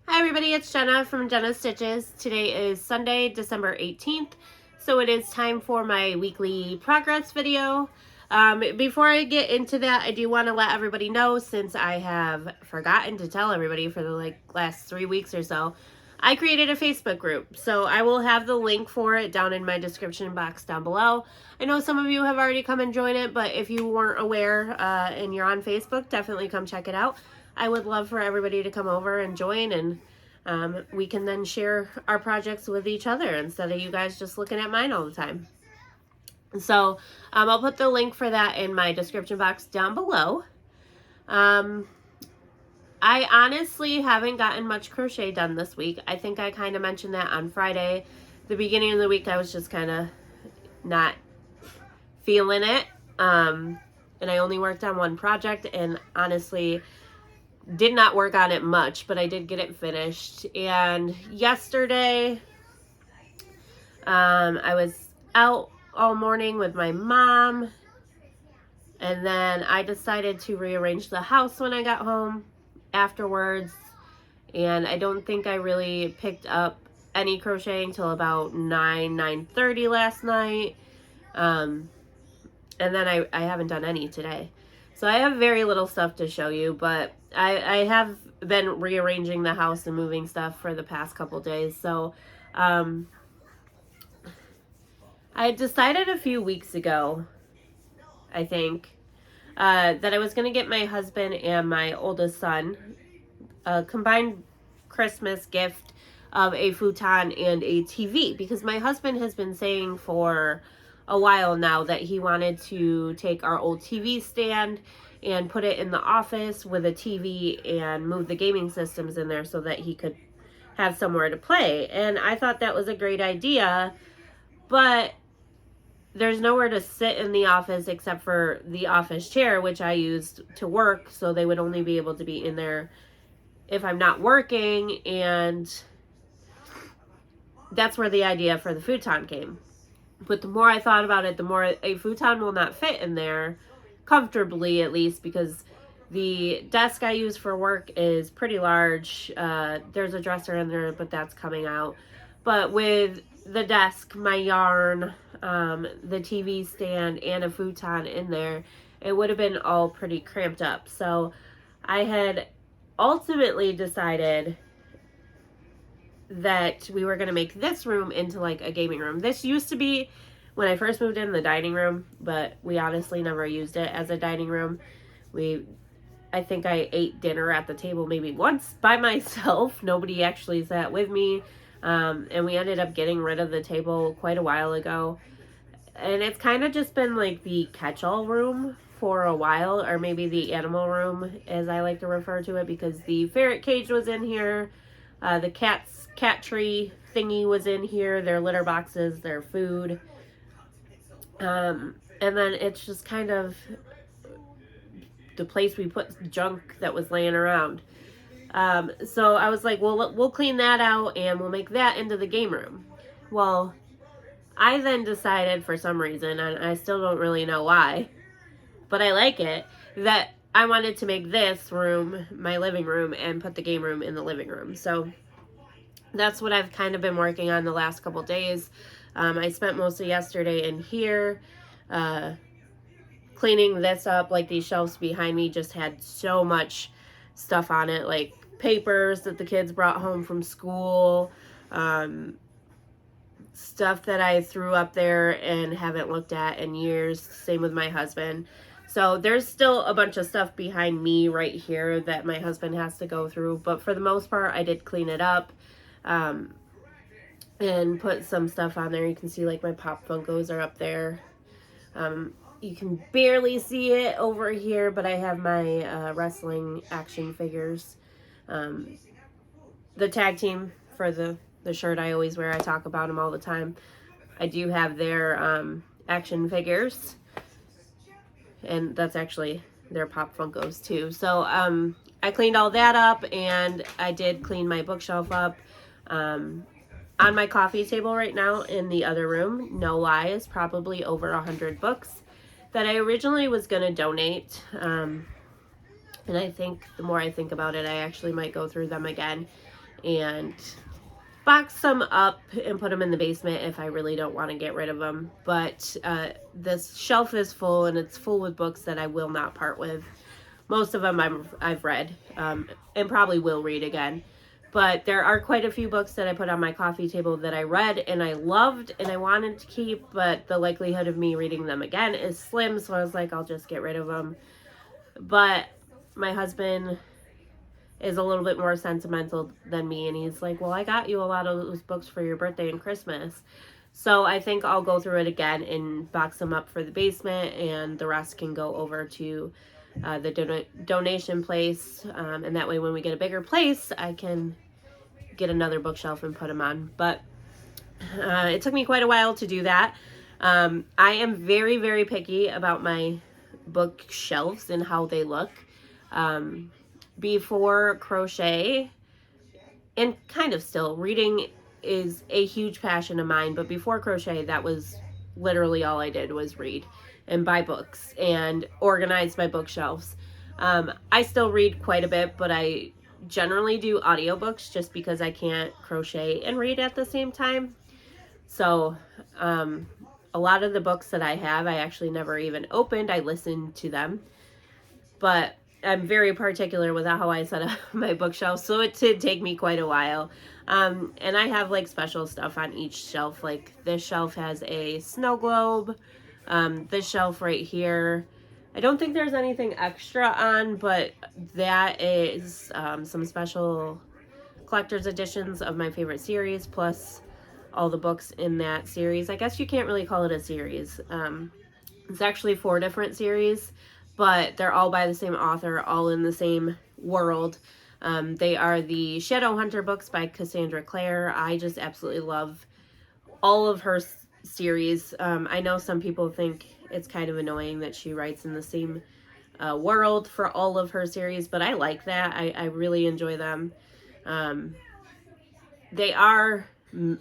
Hi everybody, it's Jenna from Jenna Stitches. Today is Sunday, December 18th, so it is time for my weekly progress video. Before I get into that, I do want to let everybody know, since I have forgotten to tell everybody for the last 3 weeks or so, I created a Facebook group. So I will have the link for it down in my description box down below. I know some of you have already come and joined it, but if you weren't aware and you're on Facebook, definitely come check it out. I would love for everybody to come over and join, and we can then share our projects with each other instead of you guys just looking at mine all the time. So I'll put the link for that in my description box down below. I honestly haven't gotten much crochet done this week. I think I kind of mentioned that on Friday. The beginning of the week I was just kind of not feeling it. And I only worked on one project, and honestly did not work on it much, but I did get it finished. And yesterday I was out all morning with my mom, and then I decided to rearrange the house when I got home afterwards, and I don't think I really picked up any crocheting till about 9:30 last night. And then I haven't done any today. So I have very little stuff to show you, but I have been rearranging the house and moving stuff for the past couple days. So I decided a few weeks ago, I think, that I was going to get my husband and my oldest son a combined Christmas gift of a futon and a TV, because my husband has been saying for a while now that he wanted to take our old TV stand and put it in the office with a TV and move the gaming systems in there so that he could have somewhere to play. And I thought that was a great idea, but there's nowhere to sit in the office except for the office chair, which I used to work, so they would only be able to be in there if I'm not working, and that's where the idea for the futon came. But the more I thought about it, the more a futon will not fit in there comfortably, at least, because the desk I use for work is pretty large. There's a dresser in there, but that's coming out. But with the desk, my yarn, the TV stand, and a futon in there, it would have been all pretty cramped up. So I had ultimately decided that we were going to make this room into like a gaming room. This used to be, when I first moved in, the dining room, but we honestly never used it as a dining room. I think I ate dinner at the table maybe once by myself. Nobody actually sat with me. And we ended up getting rid of the table quite a while ago. And it's kind of just been like the catch-all room for a while, or maybe the animal room, as I like to refer to it, because the ferret cage was in here. The cat tree thingy was in here, their litter boxes, their food. And then it's just kind of the place we put junk that was laying around. So I was like, well, we'll clean that out and we'll make that into the game room. Well, I then decided, for some reason, and I still don't really know why, but I like it, that I wanted to make this room my living room and put the game room in the living room. So that's what I've kind of been working on the last couple days. I spent most of yesterday in here cleaning this up. Like, these shelves behind me just had so much stuff on it, like papers that the kids brought home from school, stuff that I threw up there and haven't looked at in years. Same with my husband. So there's still a bunch of stuff behind me right here that my husband has to go through. But for the most part, I did clean it up and put some stuff on there. You can see like my Pop Funkos are up there. You can barely see it over here, but I have my wrestling action figures. The tag team for the shirt I always wear, I talk about them all the time. I do have their action figures, and that's actually their Pop Funkos too. So I cleaned all that up, and I did clean my bookshelf up. On my coffee table right now in the other room, no lie, is probably over 100 books that I originally was going to donate. And I think the more I think about it, I actually might go through them again and box some up and put them in the basement if I really don't want to get rid of them. But this shelf is full, and it's full with books that I will not part with. Most of them I've read and probably will read again. But there are quite a few books that I put on my coffee table that I read and I loved and I wanted to keep, but the likelihood of me reading them again is slim, so I was like, I'll just get rid of them. But my husband is a little bit more sentimental than me, and he's like, well, I got you a lot of those books for your birthday and Christmas. So I think I'll go through it again and box them up for the basement, and the rest can go over to the donation place. And that way when we get a bigger place, I can get another bookshelf and put them on. But it took me quite a while to do that. I am very, very picky about my bookshelves and how they look. Before crochet, and kind of still, reading is a huge passion of mine, but before crochet, that was literally all I did was read and buy books and organize my bookshelves. I still read quite a bit, but I generally do audiobooks just because I can't crochet and read at the same time. So a lot of the books that I have, I actually never even opened. I listened to them, but I'm very particular with how I set up my bookshelf, so it did take me quite a while. And I have like special stuff on each shelf. Like this shelf has a snow globe. This shelf right here, I don't think there's anything extra on, but that is some special collector's editions of my favorite series, plus all the books in that series. I guess you can't really call it a series. It's actually 4 different series, but they're all by the same author, all in the same world. They are the Shadowhunter books by Cassandra Clare. I just absolutely love all of her series. I know some people think it's kind of annoying that she writes in the same world for all of her series, but I like that. I really enjoy them. They are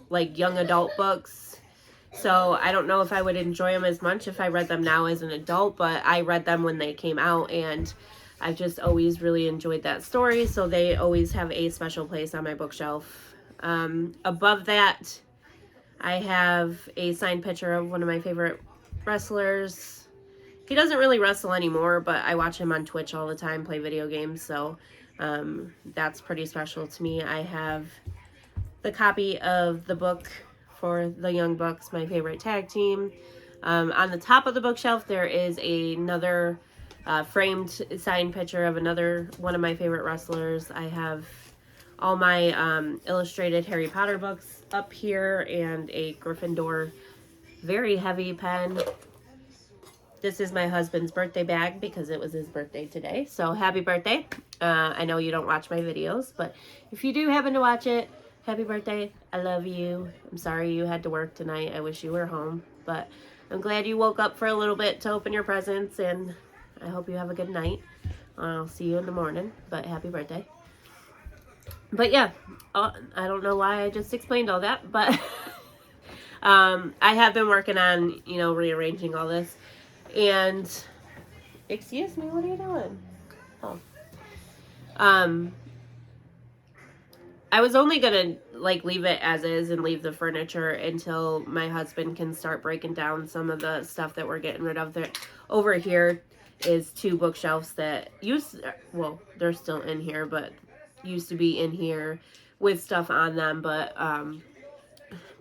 like young adult books, so I don't know if I would enjoy them as much if I read them now as an adult, but I read them when they came out, and I've just always really enjoyed that story, so they always have a special place on my bookshelf. Above that, I have a signed picture of one of my favorite wrestlers. He doesn't really wrestle anymore, but I watch him on Twitch all the time, play video games, so that's pretty special to me. I have the copy of the book for the Young Bucks, my favorite tag team. On the top of the bookshelf, there is another framed signed picture of another one of my favorite wrestlers. I have all my illustrated Harry Potter books up here and a Gryffindor very heavy pen. This is my husband's birthday bag because it was his birthday today. So happy birthday. I know you don't watch my videos, but if you do happen to watch it, happy birthday. I love you. I'm sorry you had to work tonight. I wish you were home, but I'm glad you woke up for a little bit to open your presents, and I hope you have a good night. I'll see you in the morning, but happy birthday. But yeah, I don't know why I just explained all that, but I have been working on, rearranging all this. And, excuse me, what are you doing? Oh. I was only gonna leave it as is and leave the furniture until my husband can start breaking down some of the stuff that we're getting rid of. There, over here is 2 bookshelves that they're still in here, but used to be in here with stuff on them, but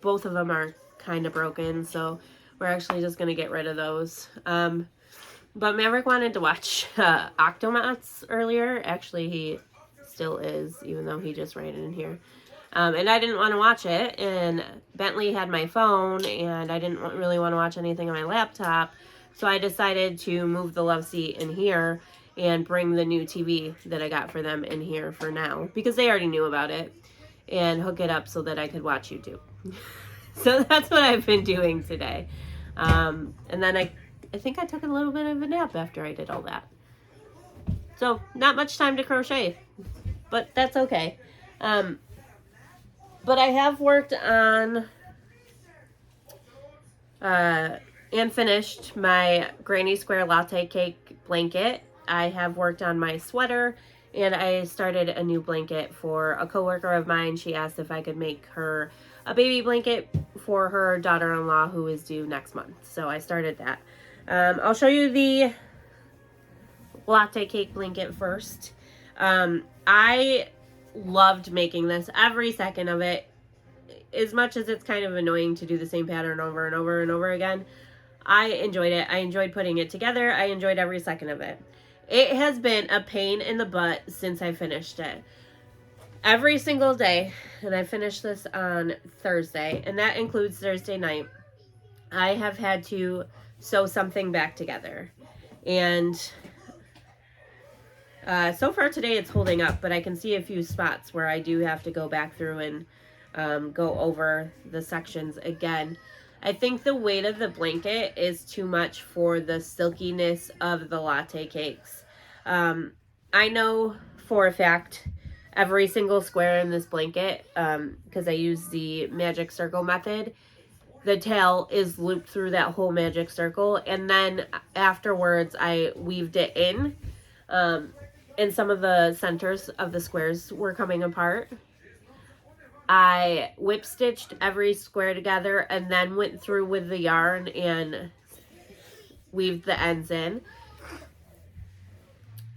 both of them are kind of broken, so we're actually just gonna get rid of those. But Maverick wanted to watch Octomats earlier. Actually, he still is, even though he just ran in here. And I didn't want to watch it, and Bentley had my phone, and I didn't really want to watch anything on my laptop, so I decided to move the love seat in here and bring the new TV that I got for them in here for now, because they already knew about it, and hook it up so that I could watch YouTube. So that's what I've been doing today. And then I think I took a little bit of a nap after I did all that. So not much time to crochet, but that's okay. But I have worked on and finished my Granny Square latte cake blanket. I have worked on my sweater And I started a new blanket for a coworker of mine. She asked if I could make her a baby blanket for her daughter-in-law who is due next month. So I started that. I'll show you the latte cake blanket first. I loved making this, every second of it. As much as it's kind of annoying to do the same pattern over and over and over again, I enjoyed it. I enjoyed putting it together. I enjoyed every second of it. It has been a pain in the butt since I finished it. Every single day, and I finished this on Thursday, and that includes Thursday night, I have had to sew something back together. And so far today it's holding up, but I can see a few spots where I do have to go back through and go over the sections again. I think the weight of the blanket is too much for the silkiness of the latte cakes. I know for a fact every single square in this blanket, because I use the magic circle method, the tail is looped through that whole magic circle, and then afterwards I weaved it in, and some of the centers of the squares were coming apart. I whip stitched every square together and then went through with the yarn and weaved the ends in.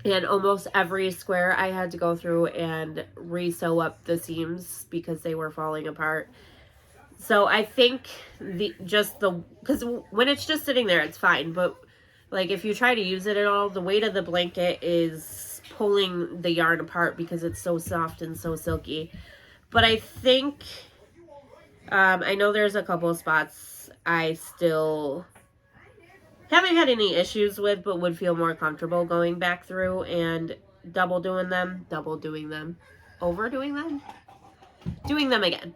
And almost every square I had to go through and re-sew up the seams because they were falling apart. So I think because when it's just sitting there, it's fine. But like if you try to use it at all, the weight of the blanket is pulling the yarn apart because it's so soft and so silky. But I think, I know there's a couple of spots I still haven't had any issues with, but would feel more comfortable going back through and overdoing them, doing them again.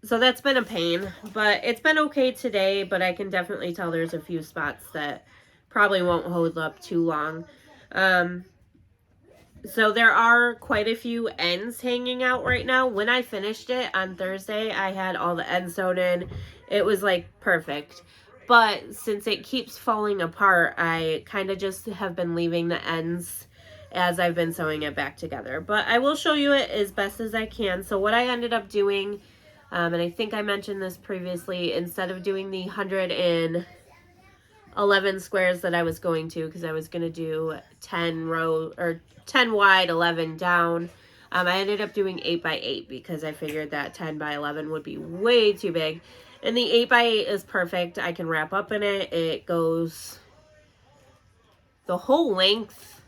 So that's been a pain, but it's been okay today, but I can definitely tell there's a few spots that probably won't hold up too long. So there are quite a few ends hanging out right now. When I finished it on Thursday, I had all the ends sewn in. It was like perfect. But since it keeps falling apart, I kind of just have been leaving the ends as I've been sewing it back together. But I will show you it as best as I can. So what I ended up doing, and I think I mentioned this previously, instead of doing the 111 squares that I was going to, because I was going to do 10 wide, 11 down. I ended up doing 8 by 8 because I figured that 10 by 11 would be way too big. And the 8 by 8 is perfect. I can wrap up in it. It goes the whole length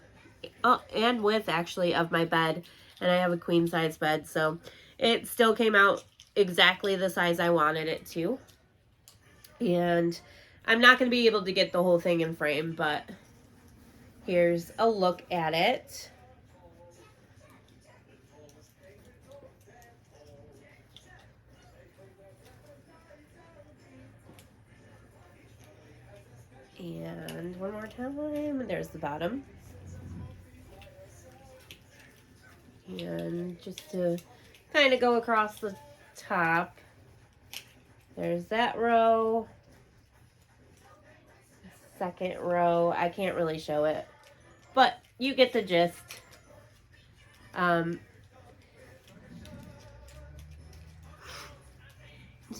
and width, actually, of my bed. And I have a queen size bed, so it still came out exactly the size I wanted it to. And I'm not going to be able to get the whole thing in frame, but here's a look at it. And one more time, there's the bottom. And just to kind of go across the top, there's that row. Second row, I can't really show it, but you get the gist. So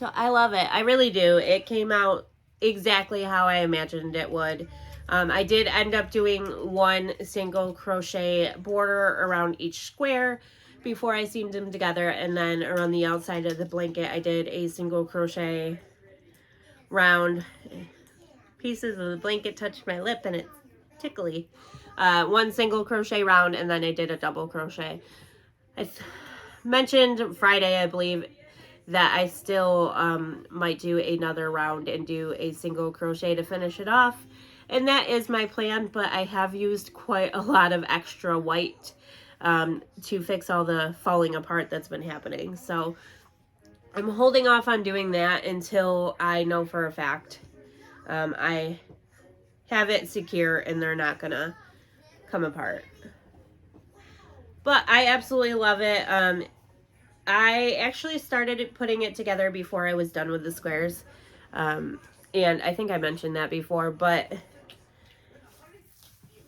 I love it. I really do. It came out exactly how I imagined it would. I did end up doing one single crochet border around each square before I seamed them together, and then around the outside of the blanket I did a single crochet round. Pieces of the blanket touched my lip and it's tickly. One single crochet round, and then I did a double crochet. I mentioned Friday, I believe, that I still might do another round and do a single crochet to finish it off. And that is my plan, but I have used quite a lot of extra white to fix all the falling apart that's been happening. So I'm holding off on doing that until I know for a fact I have it secure and they're not gonna come apart. But I absolutely love it. I actually started putting it together before I was done with the squares. And I think I mentioned that before, but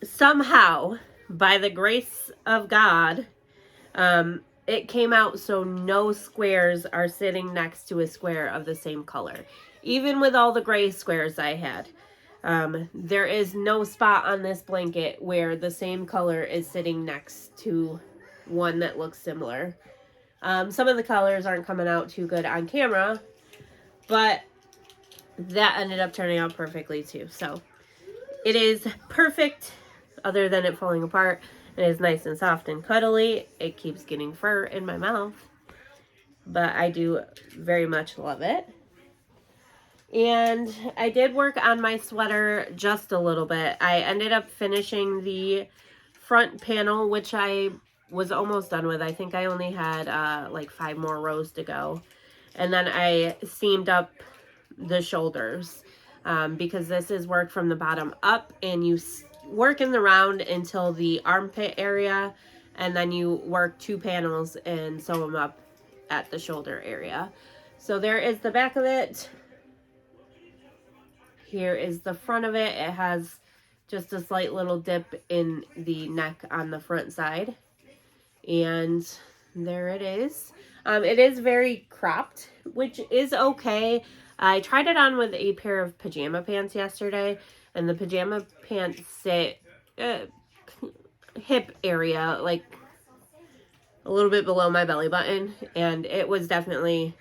somehow, by the grace of God, it came out so no squares are sitting next to a square of the same color. Even with all the gray squares I had. There is no spot on this blanket where the same color is sitting next to one that looks similar. Some of the colors aren't coming out too good on camera, but that ended up turning out perfectly too. So it is perfect other than it falling apart. It is nice and soft and cuddly. It keeps getting fur in my mouth, but I do very much love it. And I did work on my sweater just a little bit. I ended up finishing the front panel, which I was almost done with. I think I only had like 5 more rows to go. And then I seamed up the shoulders because this is work from the bottom up, and you work in the round until the armpit area, and then you work 2 panels and sew them up at the shoulder area. So there is the back of it. Here is the front of it. It has just a slight little dip in the neck on the front side. And there it is. It is very cropped, which is okay. I tried it on with a pair of pajama pants yesterday, and the pajama pants sit hip area, like a little bit below my belly button, and it was definitely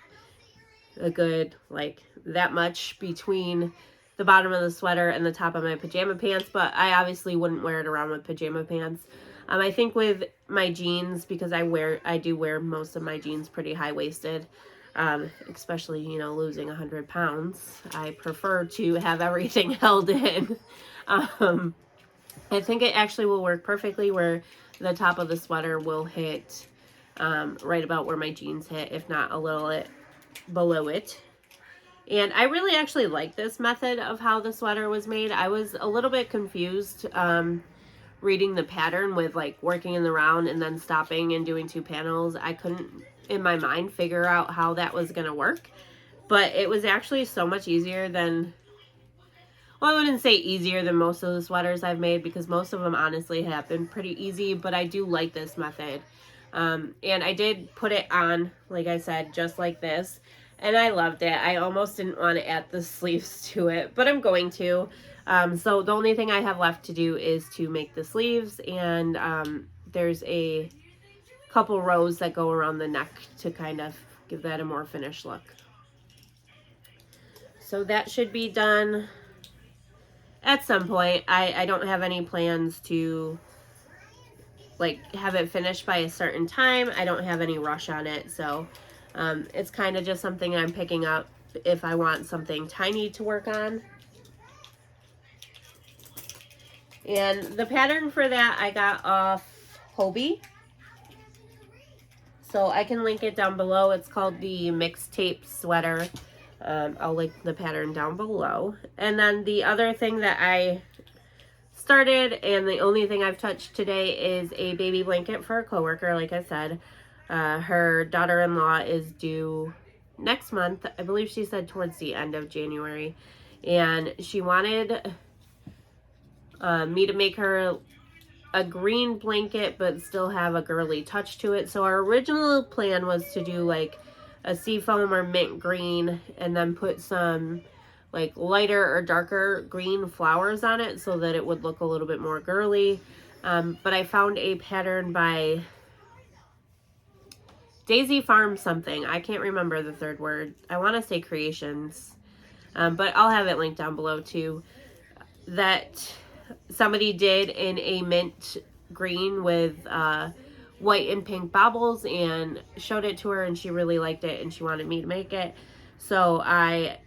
a good, like, that much between the bottom of the sweater and the top of my pajama pants, but I obviously wouldn't wear it around with pajama pants. I think with my jeans, because I do wear most of my jeans pretty high-waisted, especially, you know, losing 100 pounds, I prefer to have everything held in. I think it actually will work perfectly where the top of the sweater will hit right about where my jeans hit, if not a little bit below it. And I really actually like this method of how the sweater was made. I was a little bit confused reading the pattern with like working in the round and then stopping and doing 2 panels. I couldn't, in my mind, figure out how that was going to work. But it was actually so much easier than, well, I wouldn't say easier than most of the sweaters I've made, because most of them honestly have been pretty easy, but I do like this method. And I did put it on, like I said, just like this. And I loved it. I almost didn't want to add the sleeves to it, but I'm going to. So the only thing I have left to do is to make the sleeves, and there's a couple rows that go around the neck to kind of give that a more finished look. So that should be done at some point. I don't have any plans to like have it finished by a certain time. I don't have any rush on it, so it's kind of just something I'm picking up if I want something tiny to work on. And the pattern for that I got off Hobbii, so I can link it down below. It's called the Mixtape Sweater. I'll link the pattern down below. And then the other thing that I started, and the only thing I've touched today, is a baby blanket for a coworker. Like I said, her daughter-in-law is due next month. I believe she said towards the end of January, and she wanted me to make her a green blanket but still have a girly touch to it. So our original plan was to do like a seafoam or mint green, and then put some like lighter or darker green flowers on it so that it would look a little bit more girly. But I found a pattern by Daisy Farm something. I can't remember the third word. I want to say Creations. But I'll have it linked down below too. That somebody did in a mint green with white and pink baubles, and showed it to her, and she really liked it, and she wanted me to make it. So I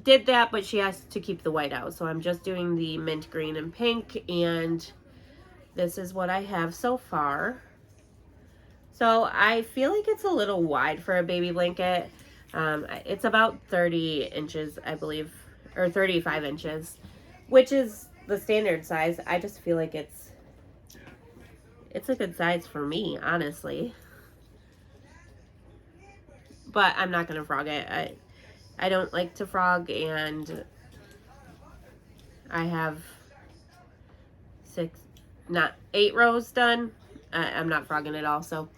did that, but she asked to keep the white out. So I'm just doing the mint green and pink, and this is what I have so far. So I feel like it's a little wide for a baby blanket. It's about 30 inches, I believe, or 35 inches, which is the standard size. I just feel like it's a good size for me, honestly. But I'm not going to frog it. I don't like to frog, and I have not 8 rows done. I'm not frogging it all, so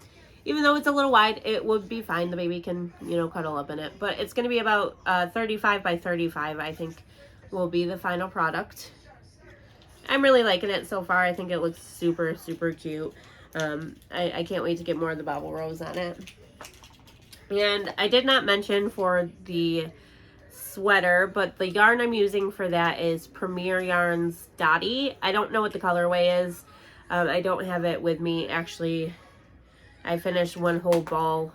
even though it's a little wide, it would be fine. The baby can, you know, cuddle up in it. But it's going to be about 35 by 35, I think, will be the final product. I'm really liking it so far. I think it looks super, super cute. I can't wait to get more of the bobble rose on it. And I did not mention for the sweater, but the yarn I'm using for that is Premier Yarns Dottie. I don't know what the colorway is. I don't have it with me. Actually, I finished one whole ball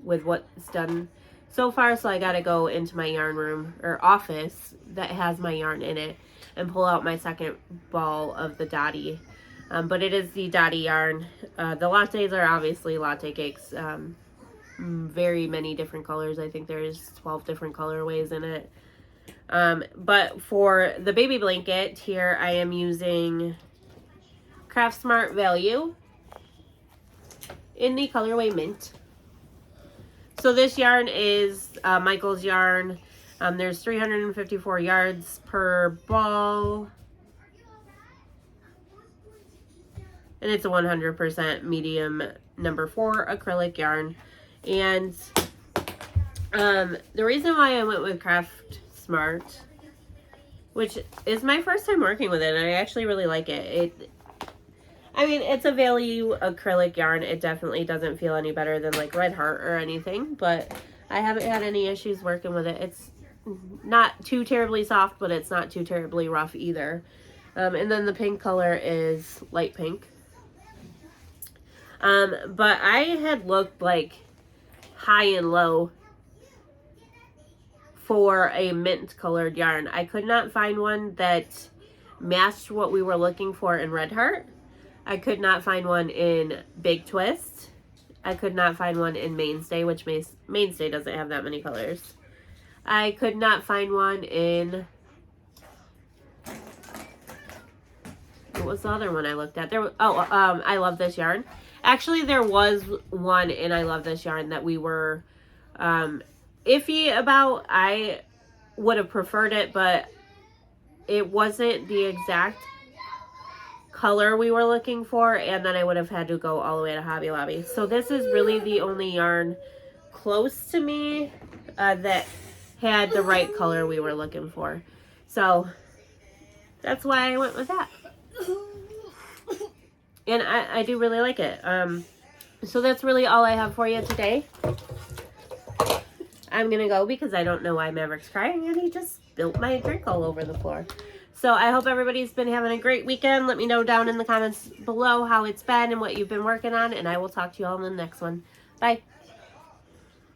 with what's done so far, so I gotta go into my yarn room or office that has my yarn in it and pull out my second ball of the Dottie. But it is the Dottie yarn. The lattes are obviously latte cakes. Very many different colors. I think there's 12 different colorways in it. But for the baby blanket here, I am using Craft Smart Value in the colorway Mint. So this yarn is Michael's yarn. There's 354 yards per ball. And it's a 100% medium number 4 acrylic yarn. And the reason why I went with Craft Smart, which is my first time working with it, and I actually really like it. I mean, it's a value acrylic yarn. It definitely doesn't feel any better than like Red Heart or anything, but I haven't had any issues working with it. It's not too terribly soft, but it's not too terribly rough either. And then the pink color is light pink. But I had looked like high and low for a mint colored yarn. I could not find one that matched what we were looking for in Red Heart. I could not find one in Big Twist. I could not find one in Mainstay, which Mainstay doesn't have that many colors. I could not find one in... What was the other one I looked at? I Love This Yarn. Actually, there was one in I Love This Yarn that we were iffy about. I would have preferred it, but it wasn't the exact color we were looking for, and then I would have had to go all the way to Hobby Lobby. So this is really the only yarn close to me that had the right color we were looking for. So that's why I went with that. And I do really like it. So that's really all I have for you today. I'm going to go because I don't know why Maverick's crying, and he just spilled my drink all over the floor. So I hope everybody's been having a great weekend. Let me know down in the comments below how it's been and what you've been working on, and I will talk to you all in the next one. Bye.